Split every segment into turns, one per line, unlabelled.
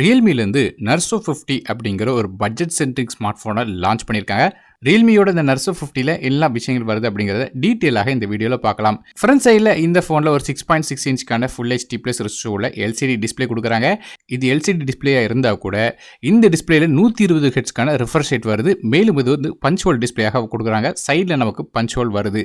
ரியல்மிலேருந்து Narzo 50 அப்படிங்கிற ஒரு budget centric smart ஃபோனை லான்ச் பண்ணியிருக்காங்க. ரியல்மியோட இந்த Narzo 50ல எல்லா விஷயங்கள் வருது அப்படிங்கிறத டீட்டெயிலாக இந்த வீடியோவில் பார்க்கலாம். ஃப்ரண்ட் சைடில் இந்த ஃபோனில் ஒரு 6.6 இன்ச்சுக்கான ஃபுல் ஹெச்டி ப்ளஸ் ரிஸ்டோவில் எல்சிடி டிஸ்பிளே கொடுக்குறாங்க. இது எல்சிடி டிஸ்பிளேயாக இருந்தால் கூட இந்த டிஸ்பிளேல 120 ஹெட்ஸ்க்கான ரிஃப்ரெஷ் ரேட் வருது. மேலும் இது வந்து பஞ்ச் ஹோல் டிஸ்பிளேயாக கொடுக்குறாங்க. சைடில் நமக்கு பஞ்ச் ஹோல் வருது.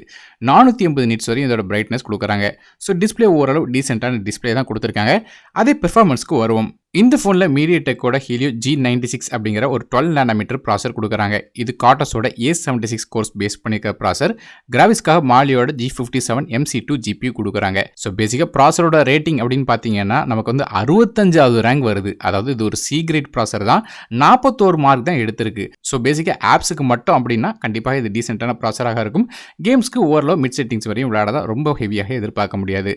480 நிட்ஸ் வரையும் இதோட பிரைட்னஸ் கொடுக்குறாங்க. ஸோ டிஸ்பிளே ஓரளவு டீசென்டான டிஸ்பிளே தான் கொடுத்துருக்காங்க. அதே பெர்ஃபார்மன்ஸ்க்கு வருவோம். இந்த ஃபோனில் மீடியாடெக்கோட ஹீலியோ G96 அப்படிங்கிற ஒரு 12 நானோமீட்டர் ப்ராசர் கொடுக்குறாங்க. இது காட்டஸோட A76 கோர்ஸ் பேஸ் பண்ணியிருக்க ப்ராசர். கிராஃபிக்ஸ்க்காக மாலியோட G57 MC2 GPU கொடுக்குறாங்க. ஸோ பேசிக்காக ப்ராசரோட ரேட்டிங் அப்படின்னு பார்த்தீங்கன்னா நமக்கு வந்து 65வது ரேங்க் வருது. அதாவது இது ஒரு சி கிரேட் ப்ராசர் தான். 41 மார்க் தான் எடுத்திருக்கு. ஸோ பேசிக்காக ஆப்ஸுக்கு மட்டும் அப்படின்னா கண்டிப்பாக இது டீசென்டான ப்ராசராக இருக்கும். கேம்ஸ்க்கு ஓரளவு மிட் செட்டிங்ஸ் வரையும் விளையாட ரொம்ப ஹெவியாக எதிர்பார்க்க முடியாது.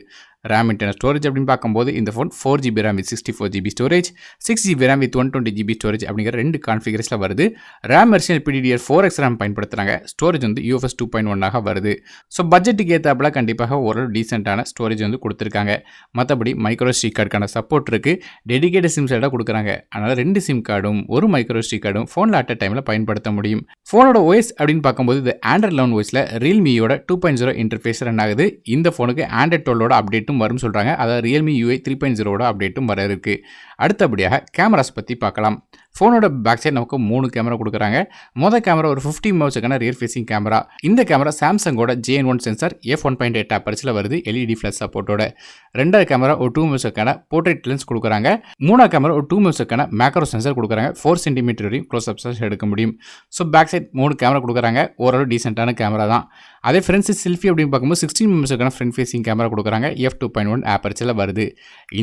RAM இன்டர்னல் ஸ்டோரேஜ் அப்படின்னு பார்க்கும்போது இந்த phone 4GB RAM with 64GB storage, 6GB RAM with 120GB storage அப்படிங்கிற ரெண்டு கான்ஃபிகரேஷனில் வருது. RAM வெர்ஷன் PDDR4X RAM பயன்படுத்துகிறாங்க. ஸ்டோரேஜ் வந்து UFS 2.1 வருது. ஸோ பட்ஜெட்டுக்கு ஏற்றாப்புல கண்டிப்பாக ஓரளவு டீசென்டான ஸ்டோரேஜ் வந்து கொடுத்துருக்காங்க. மற்றபடி மைக்ரோ SD கார்டுக்கான சப்போர்ட் இருக்குது. டெடிகேட்டட் சிம் சைடாக கொடுக்குறாங்க. அதனால் 2 சிம் கார்டும் ஒரு மைக்ரோ SD கார்டும் ஃபோனில் அட் அ டைமில் பயன்படுத்த முடியும். ஃபோனோட OS அப்படின்னு பார்க்கும்போது இது Android 11 OSல ரியல்மியோட 2.0 இன்டர்ஃபேஸ் ரன் ஆகுது. இந்த ஃபோனுக்கு Android 12ஓட அப்டேட்டும் வரும் சொல்றாங்க. அதாவது Realme UI 3.0ஓட அப்டேட்டும் வர இருக்கு. அடுத்தபடியாக கேமராஸ் பத்தி பார்க்கலாம். ஃபோனோட பேக் சைடு நமக்கு 3 கேமரா கொடுக்குறாங்க. மொதல் கேமரா ஒரு 50 மெகாபிக்சலுக்கான ரியர் ஃபேசிங் கேமரா. இந்த கேமரா சாம்சங்கோட JN1 சென்சார் f1.8 அபர்ச்சர்ல வருது LED ஃபிளாஷ் சப்போர்ட்டோட. ரெண்டாவது கேமரா ஒரு 2 மெகாபிக்சலுக்கான போர்ட்ரேட் லென்ஸ் கொடுக்குறாங்க. மூணாவது கேமரா ஒரு 2 மெகாபிக்சலுக்கான மேக்ரோ சென்சார் கொடுக்குறாங்க. 4 சென்டிமீட்டர் வரையும் க்ளோஸ் அப்ஸ் எடுக்க முடியும். ஸோ பேக் சைடு 3 கேமரா கொடுக்குறாங்க. ஓரளவு டீசென்டான கேமரா தான். அதே ஃப்ரண்ட் சைட் செல்ஃபி அப்படின்னு பார்க்கும்போது 16 மெகாபிக்சலுக்கான ஃப்ரண்ட் ஃபேசிங் கேமரா கொடுக்குறாங்க. f2.1 அபர்ச்சர்ல வருது.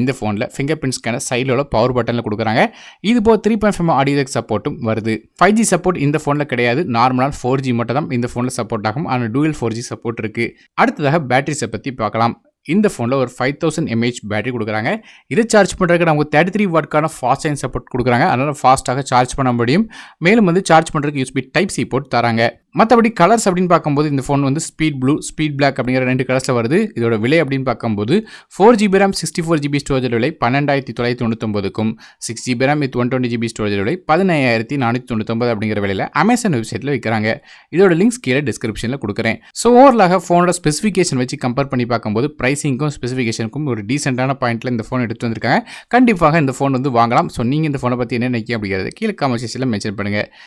இந்த ஃபோனில் ஃபிங்கர் பிரிண்ட் ஸ்கேனர் சைடில் பவர் பட்டனில் கொடுக்குறாங்க. இது போக 3.5 ஆடியோ சப்போர்ட்டும் வருது. 5G சப்போர்ட் இந்த ஃபோனில் கிடையாது. நார்மலான 4G மட்டும் தான் இந்த ஃபோனில் சப்போர்ட் ஆகும். ஆனால் டூயல் 4G சப்போர்ட் இருக்கு. அடுத்ததாக பேட்டரிஸை பற்றி பார்க்கலாம். இந்த ஃபோனில் ஒரு 5000 mAh பேட்டரி கொடுக்குறாங்க. இதை சார்ஜ் பண்ணுறதுக்கு நமக்கு 33 வாட்க்கான ஃபாஸ்ட் சார்ஜிங் சப்போர்ட் கொடுக்குறாங்க. அதனால் ஃபாஸ்ட்டாக சார்ஜ் பண்ண முடியும். மேலும் வந்து சார்ஜ் பண்ணுறதுக்கு USB Type-C போர்ட் தராங்க. மற்றபடி கலர்ஸ் அப்படின்னு பார்க்கும்போது இந்த ஃபோன் வந்து ஸ்பீட் ப்ளூ, ஸ்பீட் பிளாக் அப்படிங்கிற 2 கலர்ஸில் வருது. இதோட விலை அப்படின்னு பார்க்கும்போது 4GB RAM 64GB ஸ்டோரேஜ் விலை 12999க்கும் 6GB RAM with 120GB storage விலை 15499 அப்படிங்கிற விலையில் அமேசான் வெப்சைட்டில் விற்கிறாங்க. இதோட லிங்க்ஸ் கீழே டிஸ்கிரிப்ஷனில் கொடுக்குறேன். ஸோ ஓவரலாக ஃபோனோட ஸ்பெசிஃபிகேஷன் வச்சு கம்பேர் பண்ணி பார்க்கும்போது ப்ரைஸிங்க்கும் ஸ்பெசிஃபிகேஷனுக்கும் ஒரு டீசென்டான பாயிண்ட்டில் இந்த ஃபோன் எடுத்து வந்திருக்காங்க. கண்டிப்பாக இந்த ஃபோன் வந்து வாங்கலாம். ஸோ நீங்கள் இந்த ஃபோனை பற்றி என்ன நினைக்கிறீங்க அப்படிங்கிறது கீழே காமெண்ட் செக்ஷனில் மென்ஷன் பண்ணுங்கள்.